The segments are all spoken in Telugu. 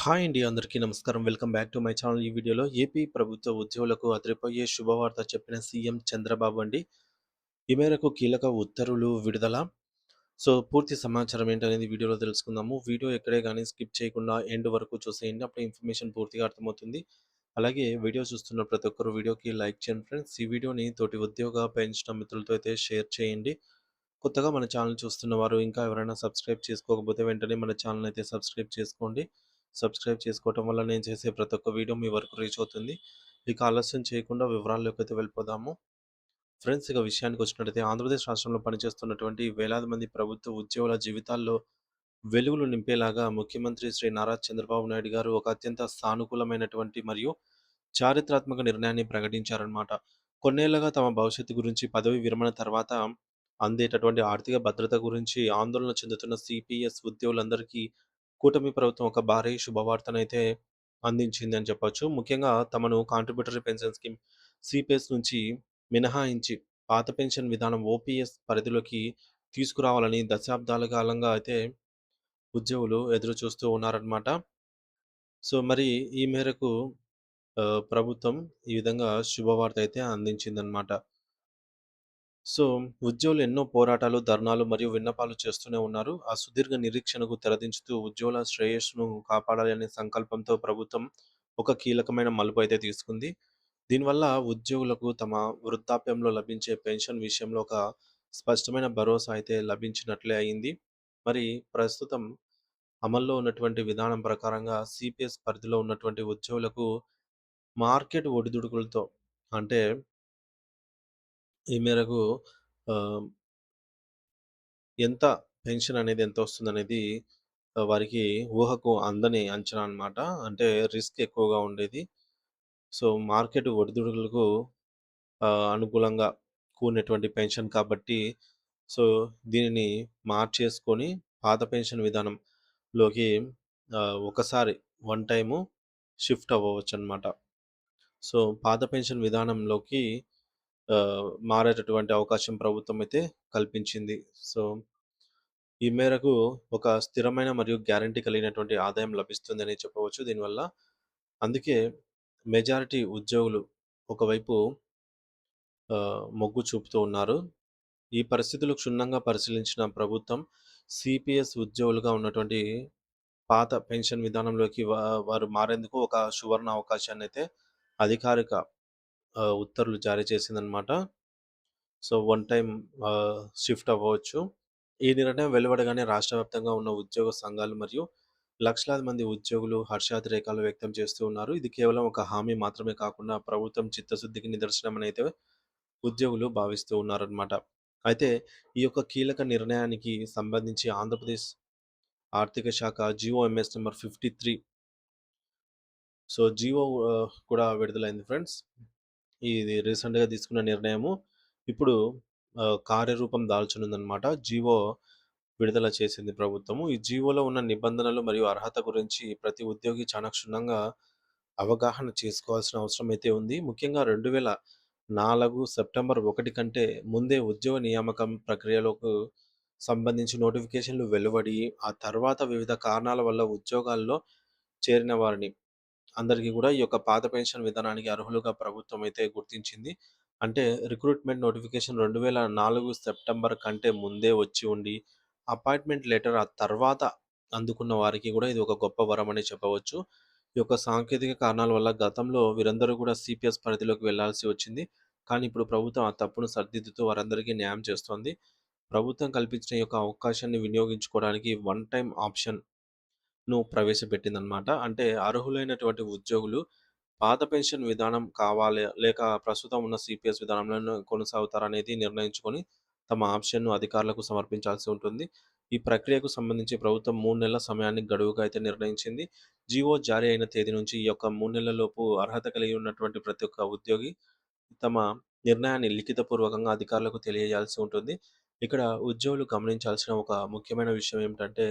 హాయ్ అండి. అందరికీ నమస్కారం. Welcome back to my channel. ఈ వీడియోలో ఏపీ ప్రభుత్వ ఉద్యోగులకు అదిరిపోయే శుభవార్త చెప్పిన సీఎం చంద్రబాబు అండి. ఈ మేరకు కీలక ఉత్తర్వులు విడుదల. పూర్తి సమాచారం ఏంటనేది వీడియోలో తెలుసుకుందాము. వీడియో ఎక్కడే గాని స్కిప్ చేయకుండా ఎండ్ వరకు చూసేయండి. అప్పుడు ఇన్ఫర్మేషన్ పూర్తిగా అర్థమవుతుంది. అలాగే వీడియో చూస్తున్న ప్రతి ఒక్కరు వీడియోకి లైక్ చేయండి ఫ్రెండ్స్. ఈ వీడియోని తోటి ఉద్యోగ పెన్షన్ మిత్రులతో అయితే షేర్ చేయండి. కొత్తగా మన ఛానల్ చూస్తున్న వారు ఇంకా ఎవరైనా సబ్స్క్రైబ్ చేసుకోకపోతే వెంటనే మన ఛానల్ అయితే సబ్స్క్రైబ్ చేసుకోండి. సబ్స్క్రైబ్ చేసుకోవటం వల్ల నేను చేసే ప్రతి ఒక్క వీడియో మీ వరకు రీచ్ అవుతుంది. ఇక ఆలస్యం చేయకుండా వివరాల్లోకి అయితే వెళ్ళిపోదాము. ఫ్రెండ్స్, ఇక విషయానికి వచ్చినట్టయితే ఆంధ్రప్రదేశ్ రాష్ట్రంలో పనిచేస్తున్నటువంటి వేలాది మంది ప్రభుత్వ ఉద్యోగుల జీవితాల్లో వెలుగులు నింపేలాగా ముఖ్యమంత్రి శ్రీ నారా చంద్రబాబు నాయుడు గారు ఒక అత్యంత సానుకూలమైనటువంటి మరియు చారిత్రాత్మక నిర్ణయాన్ని ప్రకటించారనమాట. కొన్నేళ్లుగా తమ భవిష్యత్తు గురించి పదవి విరమణ తర్వాత అందేటటువంటి ఆర్థిక భద్రత గురించి ఆందోళన చెందుతున్న సిపిఎస్ ఉద్యోగులందరికీ కూటమి ప్రభుత్వం ఒక భారీ శుభవార్తనైతే అందించింది అని చెప్పొచ్చు. ముఖ్యంగా తమను కాంట్రిబ్యూటరీ పెన్షన్ స్కీమ్ సిపిఎస్ నుంచి మినహాయించి పాత పెన్షన్ విధానం ఓపీఎస్ పరిధిలోకి తీసుకురావాలని దశాబ్దాల కాలంగా అయితే ఉద్యోగులు ఎదురు చూస్తూ ఉన్నారనమాట. మరి ఈ మేరకు ప్రభుత్వం ఈ విధంగా శుభవార్త అయితే అందించిందనమాట. సో, ఉద్యోగులు ఎన్నో పోరాటాలు, ధర్నాలు మరియు విన్నపాలు చేస్తూనే ఉన్నారు. ఆ సుదీర్ఘ నిరీక్షణకు తెరదించుతూ ఉద్యోగుల శ్రేయస్సును కాపాడాలి అనే సంకల్పంతో ప్రభుత్వం ఒక కీలకమైన మలుపు అయితే తీసుకుంది. దీనివల్ల ఉద్యోగులకు తమ వృద్ధాప్యంలో లభించే పెన్షన్ విషయంలో ఒక స్పష్టమైన భరోసా అయితే లభించినట్లే అయింది. మరి ప్రస్తుతం అమల్లో ఉన్నటువంటి విధానం ప్రకారంగా సిపిఎస్ పరిధిలో ఉన్నటువంటి ఉద్యోగులకు మార్కెట్ ఒడిదుడుకులతో అంటే ఈ మేరకు ఆహ్, ఎంత పెన్షన్ అనేది ఎంతొస్తుందనేది వారికి ఊహకు అందని అంచనా అనమాట. అంటే రిస్క్ ఎక్కువగా ఉండేది. మార్కెట్ ఒడిదుడుకులకు అనుకూలంగా కూడినటువంటి పెన్షన్ కాబట్టి, సో, దీనిని మార్చేసుకొని పాత పెన్షన్ విధానంలోకి ఒకసారి వన్ టైము షిఫ్ట్ అవ్వవచ్చనమాట. పాత పెన్షన్ విధానంలోకి మారేటటువంటి అవకాశం ప్రభుత్వం అయితే కల్పించింది. సో, ఈ మేరకు ఒక స్థిరమైన మరియు గ్యారంటీ కలిగినటువంటి ఆదాయం లభిస్తుందని చెప్పవచ్చు దీనివల్ల. అందుకే మెజారిటీ ఉద్యోగులు ఒకవైపు మొగ్గు చూపుతూ ఉన్నారు. ఈ పరిస్థితులు క్షుణ్ణంగా పరిశీలించిన ప్రభుత్వం సిపిఎస్ ఉద్యోగులుగా ఉన్నటువంటి పాత పెన్షన్ విధానంలోకి వారు మారేందుకు ఒక సువర్ణ అవకాశాన్నయితే అధికారిక ఉత్తర్వులు జారీ చేసిందనమాట. వన్ టైమ్ షిఫ్ట్ అవ్వవచ్చు. ఈ నిర్ణయం వెలువడగానే రాష్ట్ర వ్యాప్తంగా ఉన్న ఉద్యోగ సంఘాలు మరియు లక్షలాది మంది ఉద్యోగులు హర్షాతిరేకాలు వ్యక్తం చేస్తూ ఉన్నారు. ఇది కేవలం ఒక హామీ మాత్రమే కాకుండా ప్రభుత్వం చిత్తశుద్ధికి నిదర్శనమని అయితే ఉద్యోగులు భావిస్తూ ఉన్నారనమాట. అయితే ఈ యొక్క కీలక నిర్ణయానికి సంబంధించి ఆంధ్రప్రదేశ్ ఆర్థిక శాఖ జీఓఎంఎస్ నంబర్ 53 జియో కూడా విడుదలైంది ఫ్రెండ్స్. ఇది రీసెంట్‌గా తీసుకున్న నిర్ణయము. ఇప్పుడు కార్యరూపం దాల్చనుందనమాట. జియో విడుదల చేసింది ప్రభుత్వము. ఈ జియోలో ఉన్న నిబంధనలు మరియు అర్హత గురించి ప్రతి ఉద్యోగి చాలా క్షుణ్ణంగా అవగాహన చేసుకోవాల్సిన అవసరం అయితే ఉంది. ముఖ్యంగా 2004 సెప్టెంబర్ 1 కంటే ముందే ఉద్యోగ నియామకం ప్రక్రియలకు సంబంధించి నోటిఫికేషన్‌లు వెలువడి, ఆ తర్వాత వివిధ కారణాల వల్ల ఉద్యోగాల్లో చేరిన వారిని అందరికీ గూడా ఈ యొక్క పాత పెన్షన్ విధానానికి అర్హులుగా ప్రభుత్వం అయితే గుర్తించింది. అంటే రిక్రూట్‌మెంట్ నోటిఫికేషన్ 2004 సెప్టెంబర్ కంటే ముందే వచ్చి ఉండి, అపాయింట్‌మెంట్ లెటర్ ఆ తర్వాత అందుకున్న వారికి గూడా ఇది ఒక గొప్ప వరమనే చెప్పవచ్చు. ఈ యొక్క సాంకేతిక కారణాల వల్ల గతంలో వీరందరూ కూడా సిపిఎస్ పరిధిలోకి వెళ్ళాల్సి వచ్చింది. కానీ ఇప్పుడు ప్రభుత్వం ఆ తప్పును సరిదిద్దుతూ వారందరికీ న్యాయం చేస్తోంది. ప్రభుత్వం కల్పించిన ఈ యొక్క అవకాశాన్ని వినియోగించుకోవడానికి వన్ టైమ్ ఆప్షన్‌ను ప్రవేశపెట్టిందనమాట. అంటే అర్హులైనటువంటి ఉద్యోగులు పాత పెన్షన్ విధానం కావాలి, లేక ప్రస్తుతం ఉన్న సిపిఎస్ విధానంలోనే కొనసాగుతారనేది నిర్ణయించుకొని, తమ ఆప్షన్‌ను అధికారులకు సమర్పించాల్సి ఉంటుంది. ఈ ప్రక్రియకు సంబంధించి ప్రభుత్వం 3 నెలల సమయాన్ని గడువుగా అయితే నిర్ణయించింది. జీవో జారీ అయిన తేదీ నుంచి ఈ యొక్క 3 నెలలలోపు అర్హత కలిగి ఉన్నటువంటి ప్రతి ఒక్క ఉద్యోగి తమ నిర్ణయాన్ని లిఖితపూర్వకంగా అధికారులకు తెలియజేయాల్సి ఉంటుంది. ఇక్కడ ఉద్యోగులు గమనించాల్సిన ఒక ముఖ్యమైన విషయం ఏమిటంటే,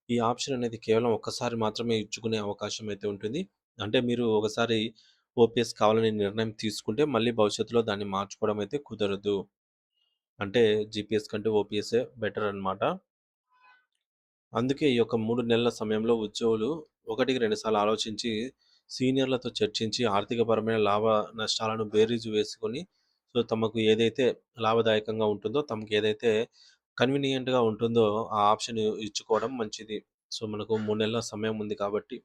ఈ ఆప్షన్ అనేది కేవలం ఒక్కసారి మాత్రమే ఇచ్చుకునే అవకాశం అయితే ఉంటుంది. అంటే మీరు ఒకసారి ఓపీఎస్ కావాలని నిర్ణయం తీసుకుంటే, మళ్ళీ భవిష్యత్తులో దాన్ని మార్చుకోవడం అయితే కుదరదు. అంటే జీపీఎస్ కంటే ఓపీఎస్సే బెటర్ అనమాట. అందుకే ఈ యొక్క 3 నెలల సమయంలో ఉద్యోగులు ఒకటికి 2 సార్లు ఆలోచించి సీనియర్‌లతో చర్చించి ఆర్థికపరమైన లాభ నష్టాలను బేరీజు వేసుకొని సో, తమకు ఏదైతే లాభదాయకంగా ఉంటుందో, తమకేదైతే కన్వీనియంట్‌గా ఉంటుందో ఆ ఆప్షన్ ఇచ్చుకోవడం మంచిది. సో, మనకు 3 నెలల సమయం ఉంది కాబట్టి.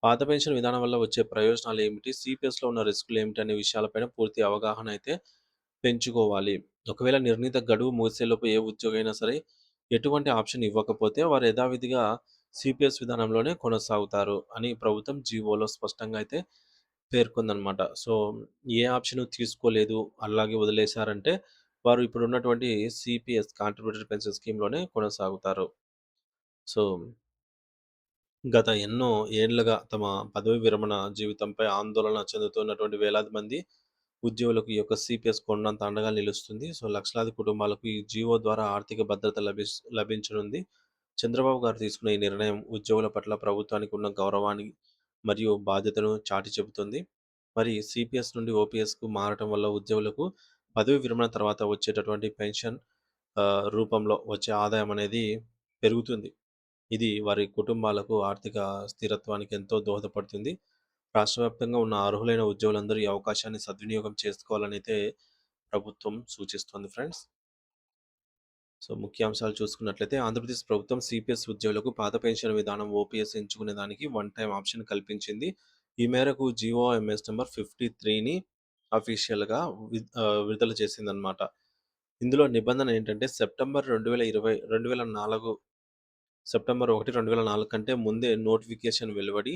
పాత పెన్షన్ విధానం వల్ల వచ్చే ప్రయోజనాలేమిటి? సీపీఎస్‌లో ఉన్న రిస్కులేమిటి? అనే విషయాలపైన పూర్తి అవగాహన అయితే పెంచుకోవాలి. ఒకవేళ నిర్ణీత గడువు ముగిసేలోపు ఏ ఉద్యోగి అయినా సరే, ఎటువంటి ఆప్షన్ ఇవ్వకపోతే వారు యథావిధిగా సీపీఎస్ విధానంలోనే కొనసాగుతారు అని ప్రభుత్వం జీవోలో స్పష్టంగా అయితే పేర్కొందనమాట. సో, ఏ ఆప్షను తీసుకోలేదు, అలాగే వదిలేశారంటే, వారు ఇప్పుడున్నటువంటి సీపీఎస్ కాంట్రిబ్యూటరీ పెన్షన్ స్కీమ్‌లోనే కొనసాగుతారు. సో గత ఎన్నో ఏండ్లుగా తమ పదవీ విరమణ జీవితంపై ఆందోళన చెందుతున్నటువంటి వేలాది మంది ఉద్యోగులకు ఈ యొక్క సీపీఎస్ కొండంత అండగా నిలుస్తుంది. సో, లక్షలాది కుటుంబాలకు ఈ జీవో ద్వారా ఆర్థిక భద్రత లభించనుంది. చంద్రబాబు గారు తీసుకున్న ఈ నిర్ణయం ఉద్యోగుల పట్ల ప్రభుత్వానికి ఉన్న గౌరవాన్ని మరియు బాధ్యతను చాటి చెబుతుంది. మరి సీపీఎస్ నుండి ఓపీఎస్‌కు మారటం వల్ల ఉద్యోగులకు పదవీ విరమణ తర్వాత వచ్చేటటువంటి పెన్షన్ రూపంలో వచ్చే ఆదాయం అనేది పెరుగుతుంది. ఇది వారి కుటుంబాలకు ఆర్థిక స్థిరత్వానికి ఎంతో దోహదపడుతుంది. రాష్ట్ర వ్యాప్తంగా ఉన్న అర్హులైన ఉద్యోగులందరూ ఈ అవకాశాన్ని సద్వినియోగం చేసుకోవాలనైతే ప్రభుత్వం సూచిస్తోంది ఫ్రెండ్స్. సో, ముఖ్యాంశాలు చూసుకున్నట్లయితే ఆంధ్రప్రదేశ్ ప్రభుత్వం సీపీఎస్ ఉద్యోగులకు పాత పెన్షన్ విధానం ఓపీఎస్ ఎంచుకునేదానికి వన్ టైమ్ ఆప్షన్ కల్పించింది. ఈ మేరకు జీవోఎంఎస్ నంబర్ 53ని అఫీషియల్‌గా విడుదల చేసిందనమాట. ఇందులో నిబంధన ఏంటంటే సెప్టెంబర్ 2004 సెప్టెంబర్ 1, 2004 కంటే ముందే నోటిఫికేషన్ వెలువడి,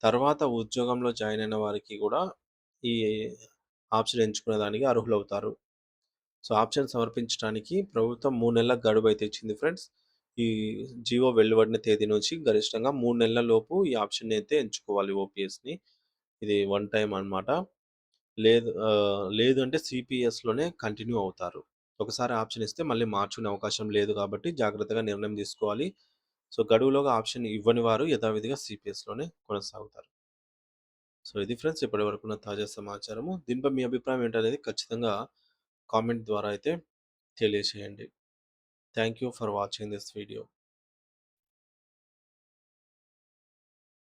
తర్వాత ఉద్యోగంలో జాయిన్ అయిన వారికి గూడా ఈ ఆప్షన్ ఎంచుకునేదానికి అర్హులవుతారు. సో, ఆప్షన్ సమర్పించడానికి ప్రభుత్వం 3 నెలల గడువైతే ఇచ్చింది ఫ్రెండ్స్. ఈ జీవో వెలువడిన తేదీ నుంచి గరిష్టంగా 3 నెలల లోపు ఈ ఆప్షన్‌ని అయితే ఎంచుకోవాలి ఓపీఎస్‌ని. ఇది వన్ టైమ్ అనమాట. లేదు అంటే సీపీఎస్‌లోనే కంటిన్యూ అవుతారు. ఒకసారి ఆప్షన్ ఇస్తే మళ్ళీ మార్చుకునే అవకాశం లేదు కాబట్టి జాగ్రత్తగా నిర్ణయం తీసుకోవాలి. సో, గడువులోగా ఆప్షన్ ఇవ్వని వారు యథావిధిగా సీపీఎస్‌లోనే కొనసాగుతారు. సో, ఇది ఫ్రెండ్స్ ఇప్పటివరకున్న తాజా సమాచారము. దీనిపై మీ అభిప్రాయం ఏంటనేది ఖచ్చితంగా కామెంట్ ద్వారా అయితే తెలియచేయండి. Thank you for watching this video.